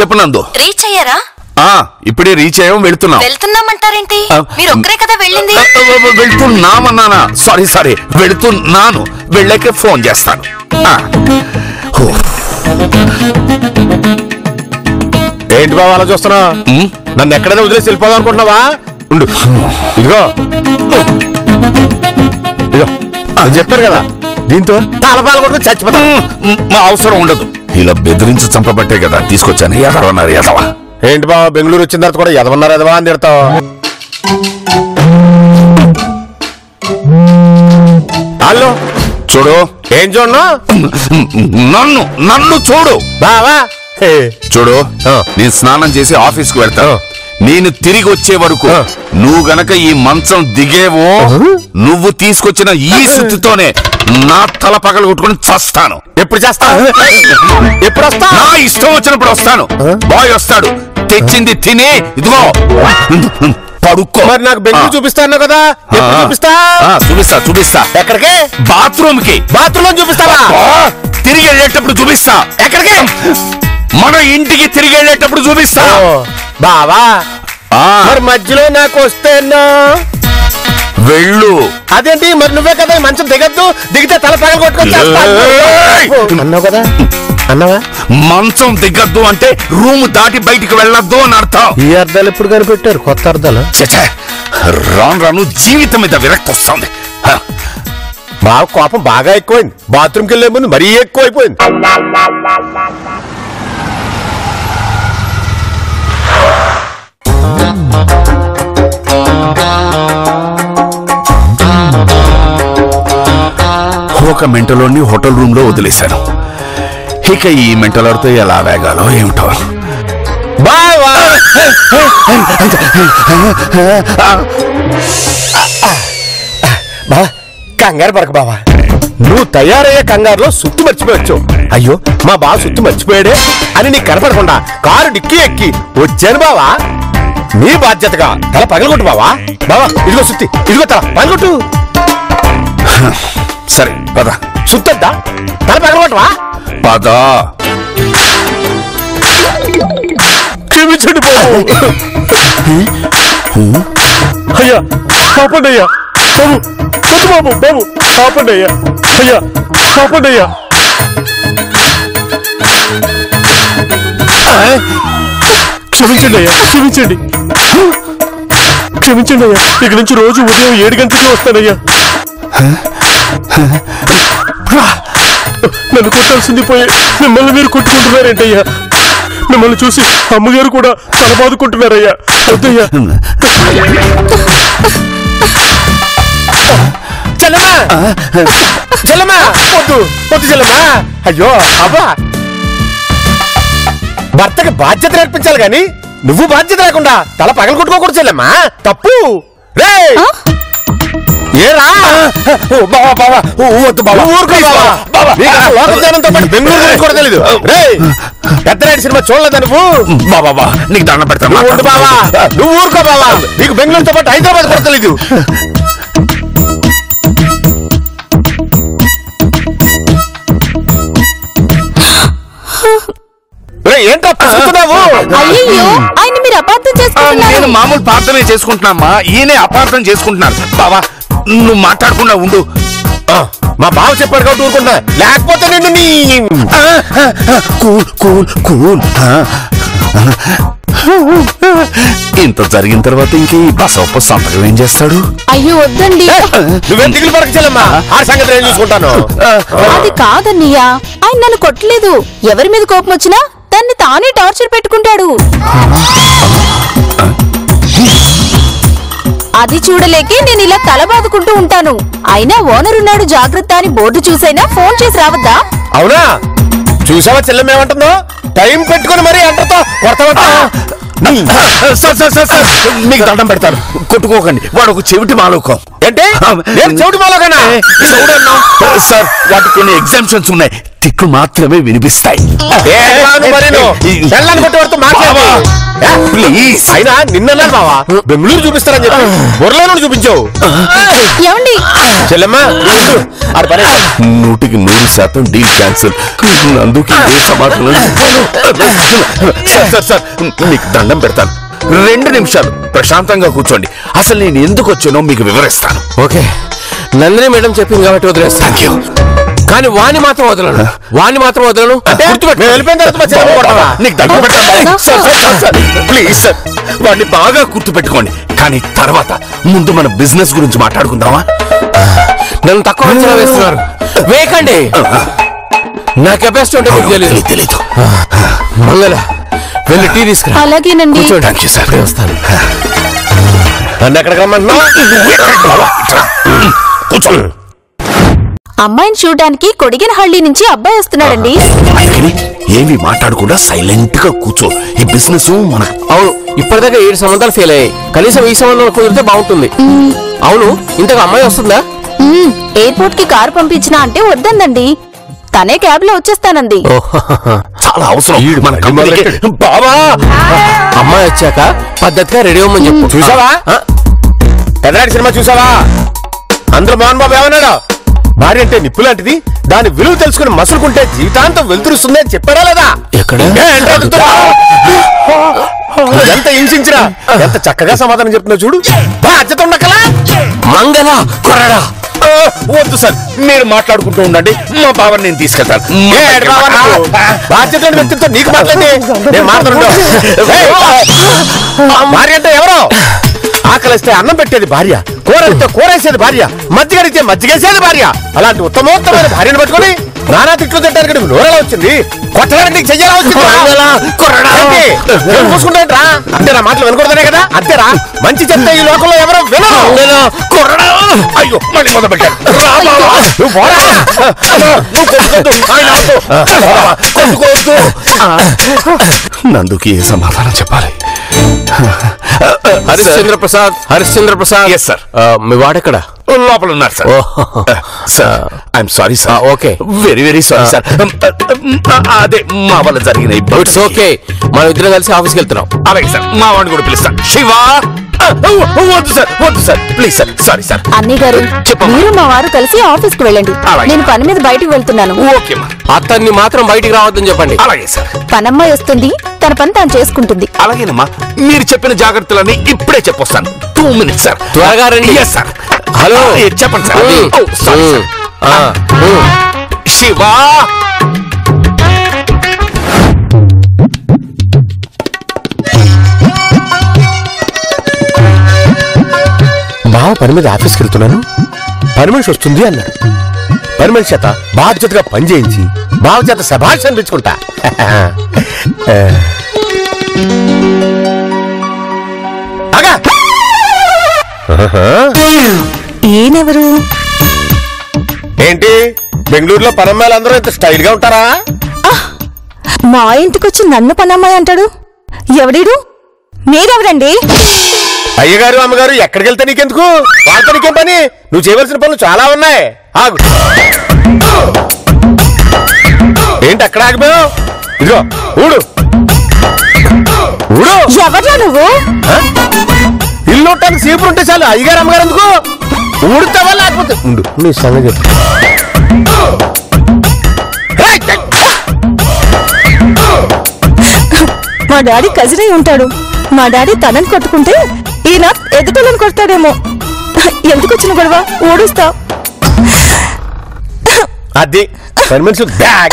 చెప్పు నందు. రీచ్ అయ్యారా? ఇప్పుడే రీచ్ అయ్యాం. వెళ్తున్నామంటారేంటి? మీరు ఒక్కరే కదా వెళ్ళింది. వెళ్తున్నామన్నానా? సారీ వెళుతున్నాను. వెళ్ళాక ఫోన్ చేస్తాను. ఏంటి బాబు అలా చూస్తున్నా? నన్ను ఎక్కడైనా వదిలేసి వెళ్ళిపోదాం అనుకుంటున్నావా? ఉండు, ఇదిగో అది చెప్పారు కదా, దీంతో తలపాలు కొట్టుకుని చచ్చిపోతా. అవసరం ఉండదు. ఇలా బెదిరించి చంపబట్టే కదా తీసుకొచ్చాను. ఎదవన్నారు ఎదవా. ఏంటి బాబా, బెంగళూరు వచ్చిన తర్వాత కూడా ఎదవన్నారు ఎదవా అని తిడతావు? హలో, చూడు. ఏం చూడను? నన్ను చూడు బావా. చూడు, నేను స్నానం చేసి ఆఫీస్కి వెళ్తాను. నేను తిరిగి వచ్చే వరకు నువ్వు గనక ఈ మంచం దిగేవో, నువ్వు తీసుకొచ్చిన ఈ సుత్తితోనే నా తల పగలు కొట్టుకుని చస్తాను. ఎప్పుడు చేస్తాను? ఎప్పుడు వస్తా? నా ఇష్టం వచ్చినప్పుడు వస్తాను. బాయ్ వస్తాడు, తెచ్చింది తిని ఇదిగో పడుకో. మరి నాకు బెంగళూరు చూపిస్తాను కదా, చూపిస్తా. ఎక్కడికి? బాత్రూమ్ కి. బాత్రూమ్ చూపిస్తావా? తిరిగి వెళ్ళేటప్పుడు చూపిస్తా. ఎక్కడికి? మన ఇంటికి తిరిగి వెళ్ళేటప్పుడు చూపిస్తా. బావా, మరి మధ్యలో నాకు వస్తేనా? వెళ్ళు. అదేంటి మరి నువ్వే కదా మంచం దిగద్దు, దిగితే తల పగలు కొట్టుకొని అన్నావు కదా. అన్నావా? మంచం దిగద్దు అంటే రూమ్ దాటి బయటికి వెళ్ళొద్దు అని అర్థం. ఈ అర్థాలు ఎప్పుడు కనిపెట్టారు? కొత్త అర్థాలు. రాను జీవితం మీద విరక్తి వస్తుంది. బాగా కోపం బాగా ఎక్కువైంది. బాత్రూమ్కి వెళ్ళే ముందు మరీ ఎక్కువైపోయింది. ఒక మెంటలోని హోటల్ రూమ్ లో వదిలేశాను. ఇక ఈ మెంటలతో ఎలా వేగాలో ఏమిటో. బావా, కంగారు పడక బావా. నువ్వు తయారయ్యే కంగారులో సుత్తు మర్చిపోవచ్చు. అయ్యో మా బావ సుత్తు మర్చిపోయాడే అని నీకు కనపడకుండా కారు డిక్కి ఎక్కి వచ్చాను బావా. నీ బాధ్యతగా తల పగలగొట్టు బావా. బావా ఇదిగో సుత్తి, ఇదిగో తల పగలగొట్టు. సరే పద. సుత్తద్దా, తల పగలగొట్టవా? పద. క్షమించండి బాబు. అయ్యా కాపండి అయ్యా. బాబు వద్దు బాబు, బాబు కాపండి అయ్యా. అయ్యా కాపండి అయ్యా. క్షమించండి అయ్యా, క్షమించండి అయ్యా. ఇక్కడి నుంచి రోజు ఉదయం 7 గంటలకి వస్తానయ్యా. నన్ను కొట్టాల్సింది పోయి మిమ్మల్ని మీరు కొట్టుకుంటున్నారేంటయ్యా? మిమ్మల్ని చూసి అమ్మగారు కూడా తల బాదుకుంటున్నారయ్యా. వద్దయ్యా. చెల్లమ్మా, చెల్లమ్మా, వద్దు వద్దు చెల్లమ్మా. అయ్యో అబ్బా, భర్తకి బాధ్యత నేర్పించాలి గాని నువ్వు బాధ్యత లేకుండా తల పగలు కొట్టుకోకూడదు చెల్లమ్మా. తప్పు. రే ఏరా బెంగళూరు కూడా తెలీదు. పెద్దరాయుడు సినిమా చూడలేదా నువ్వు? బాబా నీకు దండం పెడతాను. బావా నువ్వు ఊరుకో బావా. నీకు బెంగళూరుతో పాటు హైదరాబాద్ కూడా తెలీదు. ఏంటో అయ్యో ఆయన మీరు అపార్థం చేసుకుంటున్నారు. నేను మామూలు ప్రార్థనే చేసుకుంటున్నామ్మా, ఈయనే అపార్థం చేసుకుంటున్నారు. బావా నువ్వు మాట్లాడకుండా ఉండు. మా బావ చెప్పాడు కాబట్టి ఊరుకుంటా, లేకపోతే నేను నీ కూల్. ఇంత జరిగిన తర్వాత ఇంక ఈ బసప్ప సంతకం ఏం చేస్తాడు? అయ్యో వద్దండి. నువ్వేం దిగులు పడక చెల్లమ్మా, ఆ సంగతి నేను చూసుకుంటాను. అది కాదన్నయ్యా, ఆయన నన్ను కొట్టలేదు. ఎవరి మీద కోపం వచ్చినా తన్ని తానే టార్చర్ పెట్టుకుంటాడు. అది చూడలేకే నేను ఇలా తల బాదుకుంటూ ఉంటాను. అయినా ఓనర్ ఉన్నాడు జాగ్రత్త అని బోర్డు చూసైనా ఫోన్ చేసి రావద్దా? అవునా? చూసావా చెల్లెమేమంటుందో? టైం పెట్టుకుని మరీ అంటతో కొడతావా? మీకు దండం పెడతాను, కొట్టుకోకండి. వాడు ఒక చెవిటి మాలోకం. అంటే నేను చెవిటి మాలోగానా? సార్ వాటికి కొన్ని ఎగ్జామ్షన్స్ ఉన్నాయి, తిట్లు మాత్రమే వినిపిస్తాయి. ప్లీజ్ అయినా నిన్నన్నాను బావా బెంగళూరు చూపిస్తారని చెప్పి బుర్రలో చూపించావు. ఏమండి చెల్లెమ్మా 100% డీల్ క్యాన్సిల్. అందుకే సమాధానం. సార్ మీకు దండం పెడతాను, 2 నిమిషాలు ప్రశాంతంగా కూర్చోండి. అసలు నేను ఎందుకు వచ్చానో మీకు వివరిస్తాను. ఓకే, నందిని మేడం చెప్పింది కాబట్టి వదిలేస్తాను. Thank you. కానీ వాణ్ణి మాత్రం వదలను. ప్లీజ్ సార్ వాడిని బాగా గుర్తు పెట్టుకోండి. కానీ తర్వాత ముందు మన బిజినెస్ గురించి మాట్లాడుకుందామా? నన్ను తక్కువ అంచనా వేస్తున్నారు. వేయకండి, నా కెపాసిటీ ఉంటే మీకు తెలియదు. మంగళ వెళ్ళి టీ తీసుకురా. అలాగేనండి. Thank you sir. వస్తాను. నన్ను ఎక్కడికి రమ్మంటున్నావు? కూర్చో. అమ్మాయిని చూడడానికి కొడిగినహళ్ళి నుంచి అబ్బాయి వస్తున్నాడండి. అందుకని ఏమి మాట్లాడకుండా సైలెంట్ గా కూర్చో. ఈ బిజినెస్ మన. అవును, ఇప్పటిదాకా 7 సంబంధాలు ఫెయిల్ అయ్యాయి. కనీసం ఈ సంబంధం కుదిరితే బాగుంటుంది. అవును, ఇంతకు అమ్మాయి వస్తుందా? ఎయిర్పోర్ట్ కి కారు పంపించినా అంటే వద్దందండి, తనే క్యాబ్ లో వచ్చేస్తానంది. చాలా అవసరం మన కంపెనీకి. బాబా అమ్మాయి వచ్చాక పద్ధతిగా రెడీ అవ్వమని చెప్పు. చూసావా పెద్దనాటి సినిమా చూసావా? అందులో మోహన్ బాబు ఏమన్నాడు? భార్య అంటే నిప్పు లాంటిది, దాని విలువ తెలుసుకుని మసులుకుంటే జీవితాంతం వెలుతురుస్తుంది అని చెప్పాడా లేదా? ఎక్కడ ఎంత హింసించినా ఎంత చక్కగా సమాధానం చెప్తున్నావు చూడు. బాధ్యత ఉండకలా మంగళ కొరడా. వద్దు సార్, మీరు మాట్లాడుకుంటూ ఉండండి, మా బావని నేను తీసుకెళ్తాను. బాధ్యత లేని వ్యక్తితో నీకు మాట్లాడి నేను మాట్లాడు. భార్య అంటే ఎవరో? ఆకలిస్తే అన్నం పెట్టేది భార్య, కూరలిస్తే కూరేసేది భార్య, మజ్జిగడితే మజ్జిగేసేది భార్య. అలాంటి ఉత్తమోత్తమైన భార్యను పట్టుకుని నానా తిట్లు తింటానికి నువ్వు నోరెలా వచ్చింది? కొట్టడానికి చెయ్యాలా వచ్చింది? చూసుకుంటా అంటే నా మాటలు వినకూడదనే కదా? అంతేరా, మంచి చెప్తే ఈ లోకంలో ఎవరో వినరు. అయ్యో మళ్ళీ మొదలు పెట్టాను. నందుకి ఏ సమాధానం చెప్పాలి? హరిశ్చంద్ర ప్రసాద్. Yes sir. మీ వాడెక్కడ? లోపల ఉన్నారు sir. Sir I'm sorry sir. Okay, very very sorry sir. అదే మా వల్ల జరిగిన ఇట్స్ ఓకే. మనం ఇద్దరం కలిసి ఆఫీస్కి వెళ్తున్నాం. అలాగే సార్, మా వాడిని కూడా పిలుస్తాను. శివ వద్దు సార్, వద్దు sir, please sir. Sorry sir. అన్నయ్య గారు, మీరు మా వారు కలిసి ఆఫీస్ కు వెళ్ళండి. నేను పని మీద బయటకు వెళ్తున్నాను. ఓకే మా. అతన్ని మాత్రం బయటికి రావద్దని చెప్పండి. అలాగే సార్. పనమ్మాయి వస్తుంది, తన పని తాను చేసుకుంటుంది. అలాగేనమ్మా, మీరు చెప్పిన జాగ్రత్తలన్నీ ఇప్పుడే చెప్పొస్తాను. 2 minutes సార్. త్వరగా రండి. Yes sir. హలో చెప్పండి సార్. Sorry sir. శివ బావ పని మీద ఆఫీస్కి వెళ్తున్నాను, పని మనిషి వస్తుంది అన్నాడు. పని మనిషి చేత బాధ్యతగా పని చేయించి బావ చేత శభాష్ అనిపించుకుంటా. ఈయనెవరు? ఏంటి బెంగళూరులో పనమ్మాయిలందరూ ఇంత స్టైల్ గా ఉంటారా? మా ఇంటికొచ్చి నన్ను పనమ్మాయి అంటాడు. ఎవడీడు? మీరెవరండి? అయ్యగారు అమ్మగారు ఎక్కడికి వెళ్తే నీకెందుకు? వాళ్ళతో నీకేం పని? నువ్వు చేయవలసిన పనులు చాలా ఉన్నాయి. ఆగు. ఏంటి అక్కడ ఆగిపోయావు? ఇదిగో ఊడు ఊడు. ఎవరా నువ్వు? ఇల్లు ఉండటానికి సీపురు ఉంటే చాలు. అయ్యగారు అమ్మగారు ఎందుకు? ఊడుతావా లేకపోతే ఉండు నీ సంగతి. మా డాడీ కజినై ఉంటాడు. మా డాడీ తనని కొట్టుకుంటే ఈయన ఎదుటలను కొడతాడేమో. ఎందుకు వచ్చిన గొడవ? ఊడుస్తా. అది పని మనిషి బ్యాగ్.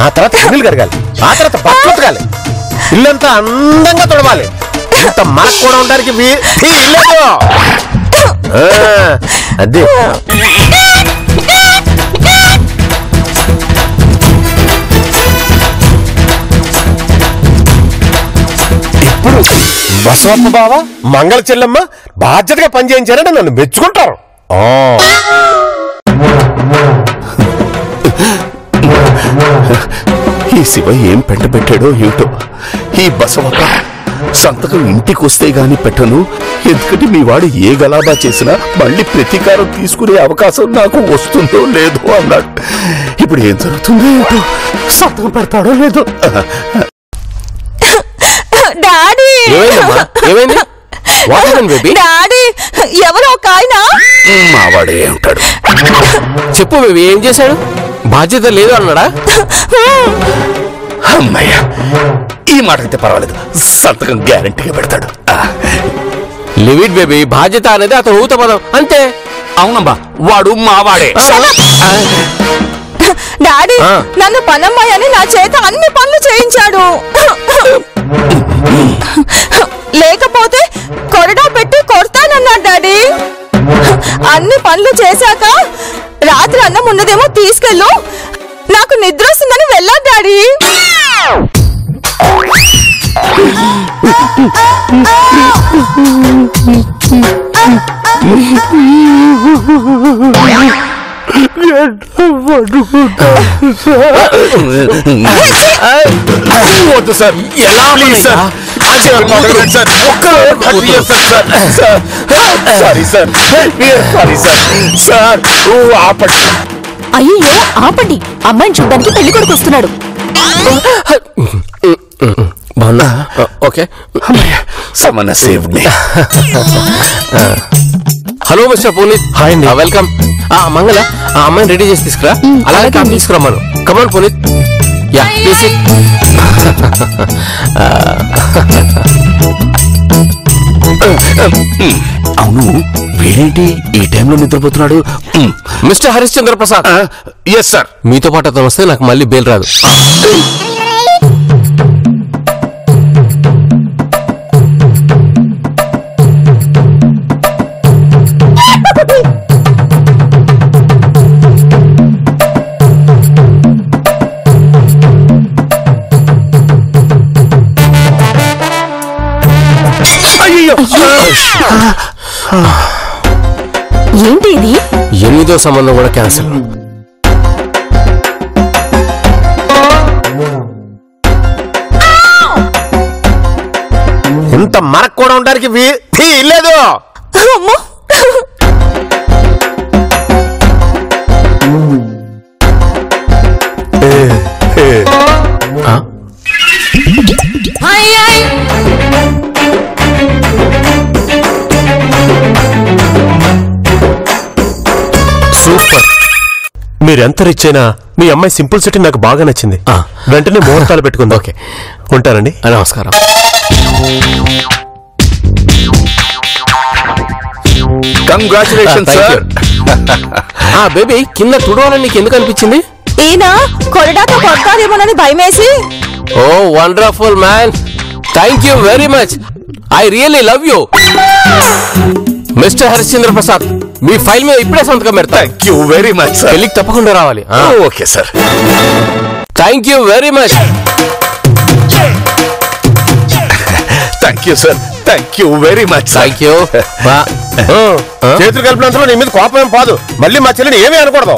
ఆ తర్వాత ఇల్లు కడగాలి, ఆ తర్వాత బట్టలు ఉతకాలి, ఇల్లంతా అందంగా తొడవాలి. ఇంత మనకు కూడా ఉండడానికి అదే. ఇప్పుడు బసవప్ప బావ మంగళ చెల్లెమ్మ బాధ్యతగా పనిచేయించారంటే నన్ను మెచ్చుకుంటారు. ఈ శివ ఏం పెంట పెట్టాడో ఏమిటో. ఈ బసవప్ప సంతకం ఇంటికి వస్తే గాని పెట్టను. ఎందుకంటే మీ వాడు ఏ గలాబా చేసినా మళ్ళీ ప్రతీకారం తీసుకునే అవకాశం నాకు వస్తుందో లేదో అన్నాడు. ఇప్పుడు ఏం జరుగుతుందో ఏంటో, సంతకం పెడతాడో లేదో. డాడీ డాడీ ఎవరో ఒక ఆయన మావాడే ఉంటాడు. చెప్పు బేబీ, ఏం చేశాడు? బాధ్యత లేదు అన్నాడా? అమ్మయ్యా, ఈ మాట అయితే పర్వాలేదు, సంతకం గ్యారంటీగా పెడతాడు. లివిట్ బేబీ, బాధ్యత అనేది అతను ఊత పదం అంతే. అవునమ్మా, వాడు మావాడే. డాడీ నన్ను పనమ్మాయి అని నా చేత అన్ని పనులు చేయించాడు. లేకపోతే కొరడా పెట్టి కొడతానన్నాడు డాడీ. అన్ని పనులు చేశాక రాత్రి అన్నం ఉన్నదేమో తీసుకెళ్ళు, నాకు నిద్ర వస్తుందని వెళ్ళాడు డాడీ. వద్దు సార్, ఎలా sorry sir, sorry sir. Sir ఆపండి. అయ్యో ఆపండి, అమ్మాయిని చూడడానికి పెళ్లి కొడుకు వస్తున్నాడు. బాగున్నా? Okay. Samanna saved me. Hello mister Puneeth. Hi అండి. వెల్కమ్. మంగళ, ఆ అమ్మాయిని రెడీ చేసి తీసుకురా. అలాగే కాఫీ తీసుకురమ్మను. కమాన్ పునీత్. Yeah please. అవును, వీరేంటి ఈ టైంలో నిద్రపోతున్నాడు? Mister Harishchandra Prasad. Yes sir. మీతో పాటు అతను వస్తే నాకు మళ్ళీ బెయిల్ రాదు. ఏంటి ఇది? 8వ సంబంధం కూడా క్యాన్సిల్. ఇంత మనకు కూడా ఉండడానికి వీల్లేదు. సూపర్. మీరెంత రిచ్ అయినా మీ అమ్మాయి సింపుల్ సిటీ నాకు బాగా నచ్చింది. వెంటనే ముహూర్తాలు పెట్టుకుంది. ఓకే, ఉంటానండి. నమస్కారం. Congratulations sir. బేబీ, కింద తుడవాలని నీకు ఎందుకు అనిపించింది? ఈయన కొరడాతో కొడతారేమోనని భయమేసి. Oh wonderful man, thank you very much. I really love you. Mister Harishchandra Prasad, మీ ఫైల్ మీద ఇప్పుడే సంతకం పెడతా. Thank you very much sir. పెళ్లికి తప్పకుండా రావాలి. Okay sir. Thank you very much. Thank you sir. Thank you very much. Thank you. చేతులు కలిపినంతలో నీ మీద కోపం ఏం పోదు. మళ్ళీ మా చెల్లిని ఏమీ అనకూడదు.